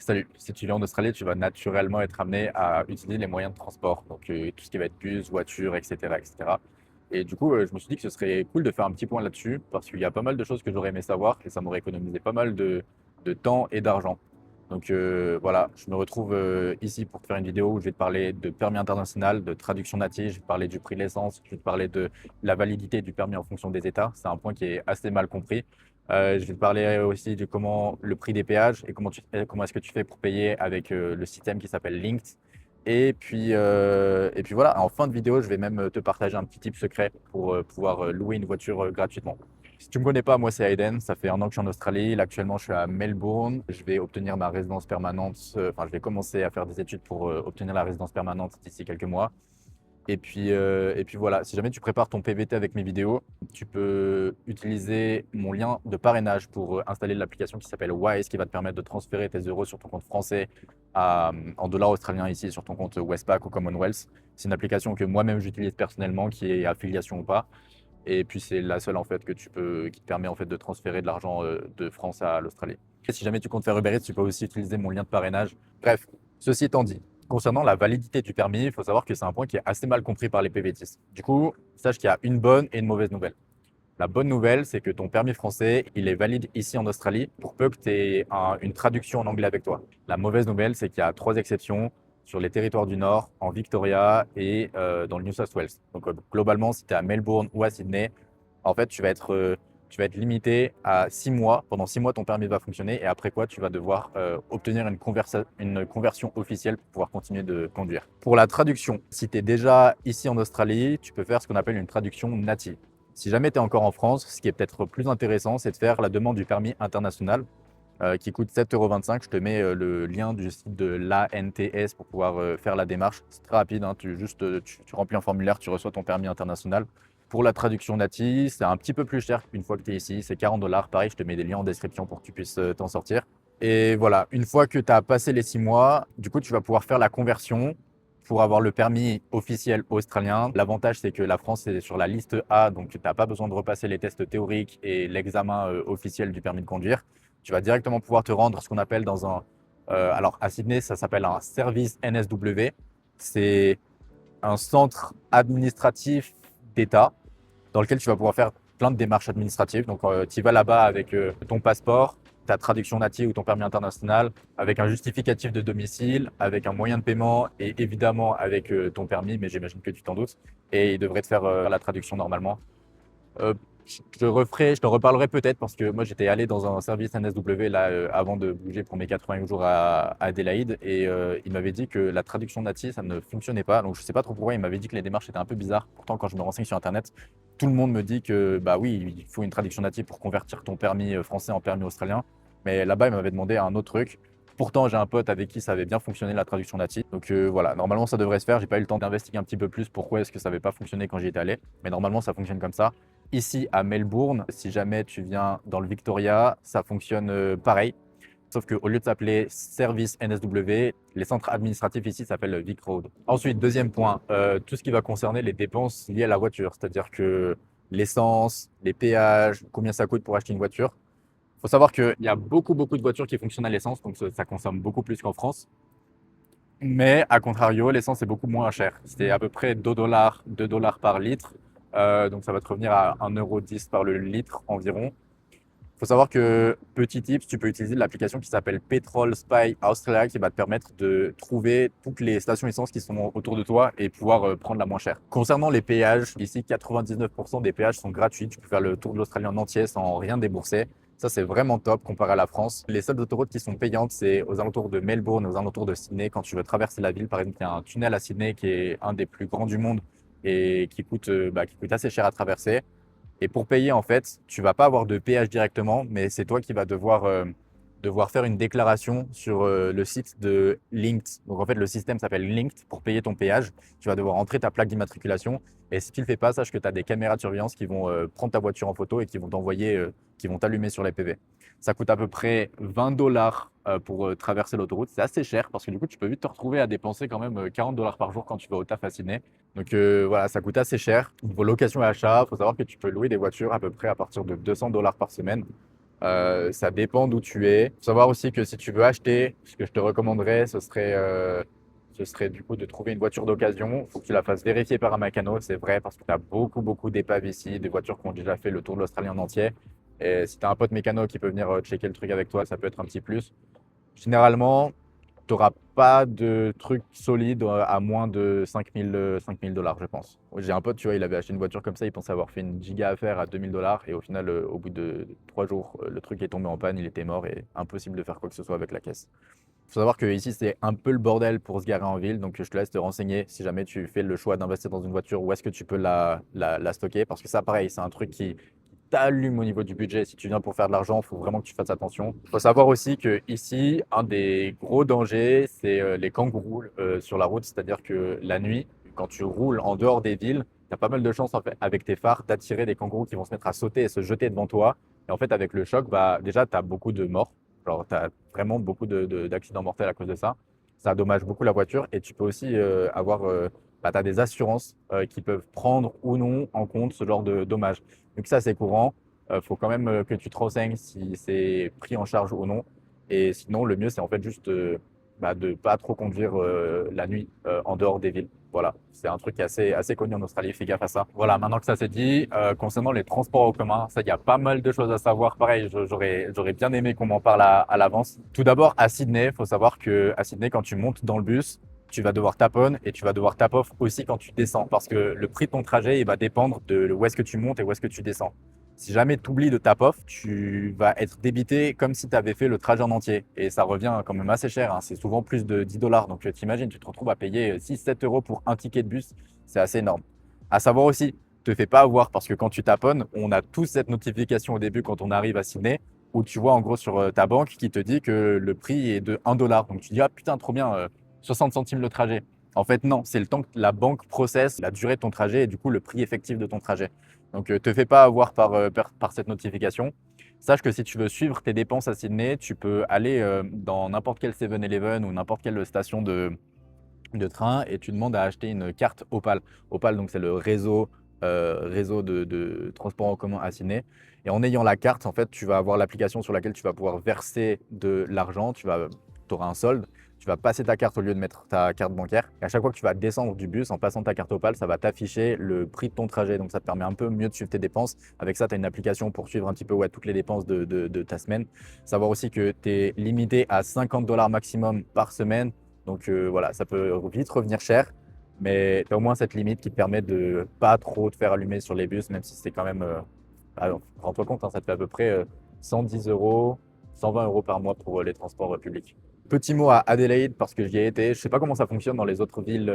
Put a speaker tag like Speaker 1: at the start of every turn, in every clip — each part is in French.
Speaker 1: Salut, si tu viens en Australie, tu vas naturellement être amené à utiliser les moyens de transport, donc tout ce qui va être bus, voiture, etc., etc. Et du coup, je me suis dit que ce serait cool de faire un petit point là-dessus, parce qu'il y a pas mal de choses que j'aurais aimé savoir, et ça m'aurait économisé pas mal de temps et d'argent. Donc voilà, je me retrouve ici pour te faire une vidéo où je vais te parler de permis international, de traduction native, je vais te parler du prix de l'essence, je vais te parler de la validité du permis en fonction des États. C'est un point qui est assez mal compris. Je vais te parler aussi de comment le prix des péages et comment est-ce que tu fais pour payer avec le système qui s'appelle Linked. Et puis voilà, en fin de vidéo, je vais même te partager un petit tip secret pour pouvoir louer une voiture gratuitement. Si tu ne me connais pas, moi c'est Aiden, ça fait un an que je suis en Australie. Là, actuellement, je suis à Melbourne. Je vais obtenir ma résidence permanente, enfin, je vais commencer à faire des études pour obtenir la résidence permanente d'ici quelques mois. Et puis voilà, si jamais tu prépares ton PVT avec mes vidéos, tu peux utiliser mon lien de parrainage pour installer l'application qui s'appelle Wise, qui va te permettre de transférer tes euros sur ton compte français en dollars australiens ici sur ton compte Westpac ou Commonwealth. C'est une application que moi-même j'utilise personnellement, qui est affiliation ou pas. Et puis c'est la seule en fait qui te permet en fait de transférer de l'argent de France à l'Australie. Et si jamais tu comptes faire Uber Eats, tu peux aussi utiliser mon lien de parrainage. Bref, ceci étant dit, concernant la validité du permis, il faut savoir que c'est un point qui est assez mal compris par les PVTistes. Du coup, sache qu'il y a une bonne et une mauvaise nouvelle. La bonne nouvelle, c'est que ton permis français, il est valide ici en Australie pour peu que tu aies une traduction en anglais avec toi. La mauvaise nouvelle, c'est qu'il y a trois exceptions sur les territoires du Nord, en Victoria et dans le New South Wales. Donc globalement, si tu es à Melbourne ou à Sydney, en fait, tu vas être limité à 6 mois. Pendant 6 mois, ton permis va fonctionner et après quoi, tu vas devoir obtenir une conversion officielle pour pouvoir continuer de conduire. Pour la traduction, si tu es déjà ici en Australie, tu peux faire ce qu'on appelle une traduction native. Si jamais tu es encore en France, ce qui est peut-être plus intéressant, c'est de faire la demande du permis international qui coûte 7,25 €. Je te mets le lien du site de l'ANTS pour pouvoir faire la démarche. C'est très rapide, hein. Tu remplis un formulaire, tu reçois ton permis international. Pour la traduction native, c'est un petit peu plus cher qu'une fois que tu es ici. C'est 40 $. Pareil, je te mets des liens en description pour que tu puisses t'en sortir. Et voilà, une fois que tu as passé les 6 mois, du coup, tu vas pouvoir faire la conversion pour avoir le permis officiel australien. L'avantage, c'est que la France est sur la liste A, donc tu n'as pas besoin de repasser les tests théoriques et l'examen officiel du permis de conduire. Tu vas directement pouvoir te rendre ce qu'on appelle dans un… alors à Sydney, ça s'appelle un service NSW. C'est un centre administratif d'État dans lequel tu vas pouvoir faire plein de démarches administratives. Donc, tu vas là-bas avec ton passeport, ta traduction native ou ton permis international, avec un justificatif de domicile, avec un moyen de paiement et évidemment avec ton permis, mais j'imagine que tu t'en doutes. Et il devrait te faire la traduction normalement. Euh, je te reparlerai peut-être parce que moi j'étais allé dans un service NSW là avant de bouger pour mes 80 jours à Adélaïde et il m'avait dit que la traduction native ça ne fonctionnait pas. Donc je sais pas trop pourquoi il m'avait dit que les démarches étaient un peu bizarres. Pourtant quand je me renseigne sur internet, tout le monde me dit que bah oui, il faut une traduction native pour convertir ton permis français en permis australien. Mais là-bas il m'avait demandé un autre truc. Pourtant, j'ai un pote avec qui ça avait bien fonctionné la traduction native. Donc voilà, normalement ça devrait se faire. J'ai pas eu le temps d'investiguer un petit peu plus pourquoi est-ce que ça n'avait pas fonctionné quand j'y étais allé. Mais normalement ça fonctionne comme ça. Ici à Melbourne, si jamais tu viens dans le Victoria, ça fonctionne pareil. Sauf qu'au lieu de s'appeler Service NSW, les centres administratifs ici s'appellent Vic Road. Ensuite, deuxième point, tout ce qui va concerner les dépenses liées à la voiture, c'est-à-dire que l'essence, les péages, combien ça coûte pour acheter une voiture. Il faut savoir qu'il y a beaucoup, beaucoup de voitures qui fonctionnent à l'essence, donc ça consomme beaucoup plus qu'en France. Mais à contrario, l'essence est beaucoup moins chère. C'est à peu près 2 dollars par litre. Donc ça va te revenir à 1,10 € par le litre environ. Il faut savoir que, petit tips, tu peux utiliser l'application qui s'appelle Petrol Spy Australia qui va te permettre de trouver toutes les stations essence qui sont autour de toi et pouvoir prendre la moins chère. Concernant les péages, ici 99% des péages sont gratuits. Tu peux faire le tour de l'Australie en entier sans rien débourser. Ça, c'est vraiment top comparé à la France. Les seules autoroutes qui sont payantes, c'est aux alentours de Melbourne, aux alentours de Sydney. Quand tu veux traverser la ville, par exemple, il y a un tunnel à Sydney qui est un des plus grands du monde et qui coûte assez cher à traverser. Et pour payer, en fait, tu vas pas avoir de péage directement, mais c'est toi qui vas devoir faire une déclaration sur le site de Linked. Donc en fait, le système s'appelle Linked pour payer ton péage. Tu vas devoir entrer ta plaque d'immatriculation. Et si tu le fais pas, sache que tu as des caméras de surveillance qui vont prendre ta voiture en photo et qui vont t'allumer sur les PV. Ça coûte à peu près 20 dollars pour traverser l'autoroute. C'est assez cher parce que du coup, tu peux vite te retrouver à dépenser quand même 40 dollars par jour quand tu vas au taf à Sydney. Donc voilà, ça coûte assez cher. Niveau location et achat, il faut savoir que tu peux louer des voitures à peu près à partir de 200 dollars par semaine. Ça dépend d'où tu es. Faut savoir aussi que si tu veux acheter, ce que je te recommanderais, ce serait du coup de trouver une voiture d'occasion. Il faut que tu la fasses vérifier par un mécano, c'est vrai, parce que tu as beaucoup d'épaves ici, des voitures qui ont déjà fait le tour de l'Australie en entier. Et si tu as un pote mécano qui peut venir checker le truc avec toi, ça peut être un petit plus. Généralement, tu n'auras pas de truc solide à moins de 5000 dollars, je pense. J'ai un pote, tu vois, il avait acheté une voiture comme ça, il pensait avoir fait une giga affaire à 2000 dollars et au final, au bout de 3 jours, le truc est tombé en panne, il était mort et impossible de faire quoi que ce soit avec la caisse. Il faut savoir que ici, c'est un peu le bordel pour se garer en ville, donc je te laisse te renseigner si jamais tu fais le choix d'investir dans une voiture, où est-ce que tu peux la stocker, parce que ça, pareil, c'est un truc qui t'allume au niveau du budget. Si tu viens pour faire de l'argent, il faut vraiment que tu fasses attention. Il faut savoir aussi que ici, un des gros dangers, c'est les kangourous sur la route, c'est-à-dire que la nuit, quand tu roules en dehors des villes, tu as pas mal de chances en fait, avec tes phares d'attirer des kangourous qui vont se mettre à sauter et se jeter devant toi. Et en fait, avec le choc, bah, déjà, tu as beaucoup de morts. Alors, tu as vraiment beaucoup d'accidents mortels à cause de ça. Ça endommage beaucoup la voiture et tu peux aussi avoir bah, tu as des assurances qui peuvent prendre ou non en compte ce genre de dommages. Donc ça, c'est courant. Il faut quand même que tu te renseignes si c'est pris en charge ou non. Et sinon, le mieux, c'est en fait juste bah, de pas trop conduire la nuit en dehors des villes. Voilà, c'est un truc assez connu en Australie, fais gaffe à ça. Voilà, maintenant que ça c'est dit, concernant les transports en commun, ça, il y a pas mal de choses à savoir. Pareil, j'aurais bien aimé qu'on m'en parle à l'avance. Tout d'abord, à Sydney, il faut savoir que à Sydney, quand tu montes dans le bus, tu vas devoir tap on et tu vas devoir tap off aussi quand tu descends parce que le prix de ton trajet il va dépendre de où est-ce que tu montes et où est-ce que tu descends. Si jamais tu oublies de tap off, tu vas être débité comme si tu avais fait le trajet en entier. Et ça revient quand même assez cher, hein. C'est souvent plus de 10 dollars. Donc t'imagines, tu te retrouves à payer 6-7 euros pour un ticket de bus. C'est assez énorme. À savoir aussi, te fais pas avoir parce que quand tu taponnes, on a tous cette notification au début quand on arrive à Sydney où tu vois en gros sur ta banque qui te dit que le prix est de 1 dollar. Donc tu dis, ah putain, trop bien, 60 centimes le trajet. En fait, non, c'est le temps que la banque processe la durée de ton trajet et du coup le prix effectif de ton trajet. Donc, te fais pas avoir par cette notification. Sache que si tu veux suivre tes dépenses à Sydney, tu peux aller dans n'importe quel 7-Eleven ou n'importe quelle station de train et tu demandes à acheter une carte Opal. Opal, donc c'est le réseau de transport en commun à Sydney. Et en ayant la carte, en fait, tu vas avoir l'application sur laquelle tu vas pouvoir verser de l'argent. Tu auras un solde. Tu vas passer ta carte au lieu de mettre ta carte bancaire. Et à chaque fois que tu vas descendre du bus en passant ta carte Opal, ça va t'afficher le prix de ton trajet. Donc ça te permet un peu mieux de suivre tes dépenses. Avec ça, tu as une application pour suivre un petit peu toutes les dépenses de ta semaine. Savoir aussi que tu es limité à 50 dollars maximum par semaine. Donc voilà, ça peut vite revenir cher, mais tu as au moins cette limite qui te permet de pas trop te faire allumer sur les bus, même si c'est quand même, rends-toi compte, hein, ça te fait à peu près 110 euros, 120 euros par mois pour les transports publics. Petit mot à Adelaide, parce que j'y ai été. Je sais pas comment ça fonctionne dans les autres villes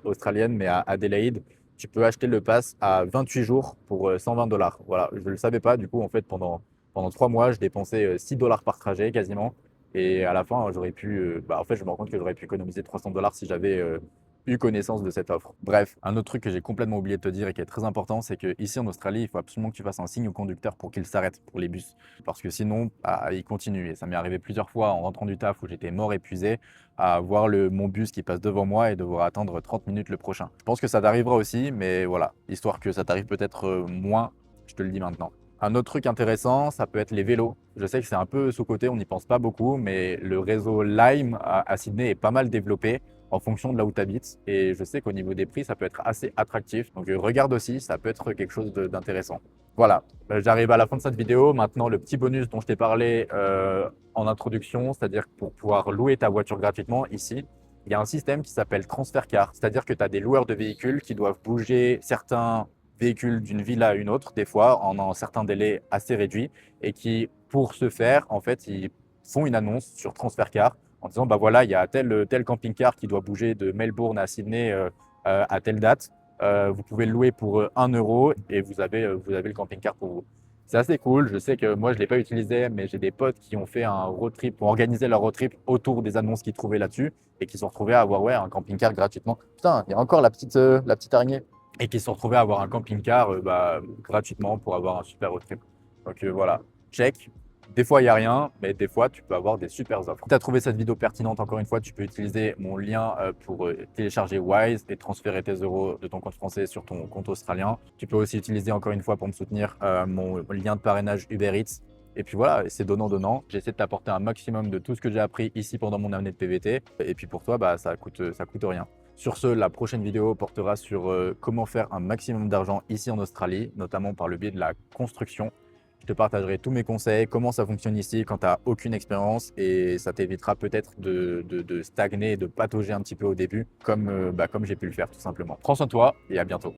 Speaker 1: australiennes, mais à Adelaide, tu peux acheter le pass à 28 jours pour 120 dollars. Voilà, je ne le savais pas. Du coup, en fait, pendant 3 mois, je dépensais 6 dollars par trajet quasiment. Et à la fin, j'aurais pu, en fait, je me rends compte que j'aurais pu économiser 300 dollars si j'avais eu connaissance de cette offre. Bref, un autre truc que j'ai complètement oublié de te dire et qui est très important, c'est qu'ici en Australie, il faut absolument que tu fasses un signe au conducteur pour qu'il s'arrête pour les bus. Parce que sinon, il continue. Et ça m'est arrivé plusieurs fois en rentrant du taf où j'étais mort épuisé à voir mon bus qui passe devant moi et devoir attendre 30 minutes le prochain. Je pense que ça t'arrivera aussi, mais voilà, histoire que ça t'arrive peut-être moins, je te le dis maintenant. Un autre truc intéressant, ça peut être les vélos. Je sais que c'est un peu sous-coté, on n'y pense pas beaucoup, mais le réseau Lime à Sydney est pas mal développé en fonction de là où tu habites. Et je sais qu'au niveau des prix, ça peut être assez attractif. Donc regarde aussi, ça peut être quelque chose d'intéressant. Voilà, j'arrive à la fin de cette vidéo. Maintenant, le petit bonus dont je t'ai parlé en introduction, c'est-à-dire pour pouvoir louer ta voiture gratuitement ici, il y a un système qui s'appelle Transfer Car. C'est-à-dire que tu as des loueurs de véhicules qui doivent bouger certains véhicules d'une ville à une autre, des fois en un certain délai assez réduit, et qui, pour ce faire, en fait, ils font une annonce sur Transfer Car en disant, bah voilà, il y a tel camping-car qui doit bouger de Melbourne à Sydney à telle date. Vous pouvez le louer pour 1 euro et vous avez le camping-car pour vous. C'est assez cool. Je sais que moi, je ne l'ai pas utilisé, mais j'ai des potes qui ont fait un road trip pour organiser leur road trip autour des annonces qu'ils trouvaient là-dessus et qui se sont retrouvés à avoir un camping-car gratuitement. Putain, il y a encore la petite araignée. Et qui se sont retrouvés à avoir un camping-car gratuitement pour avoir un super road trip. Donc voilà, check. Des fois, il n'y a rien, mais des fois, tu peux avoir des super offres. Si tu as trouvé cette vidéo pertinente, encore une fois, tu peux utiliser mon lien pour télécharger Wise et transférer tes euros de ton compte français sur ton compte australien. Tu peux aussi utiliser, encore une fois, pour me soutenir, mon lien de parrainage Uber Eats. Et puis voilà, c'est donnant-donnant. J'essaie de t'apporter un maximum de tout ce que j'ai appris ici pendant mon année de PVT. Et puis pour toi, bah, ça coûte rien. Sur ce, la prochaine vidéo portera sur comment faire un maximum d'argent ici en Australie, notamment par le biais de la construction. Je te partagerai tous mes conseils, comment ça fonctionne ici quand tu n'as aucune expérience et ça t'évitera peut-être de stagner et de patauger un petit peu au début, comme j'ai pu le faire tout simplement. Prends soin de toi et à bientôt.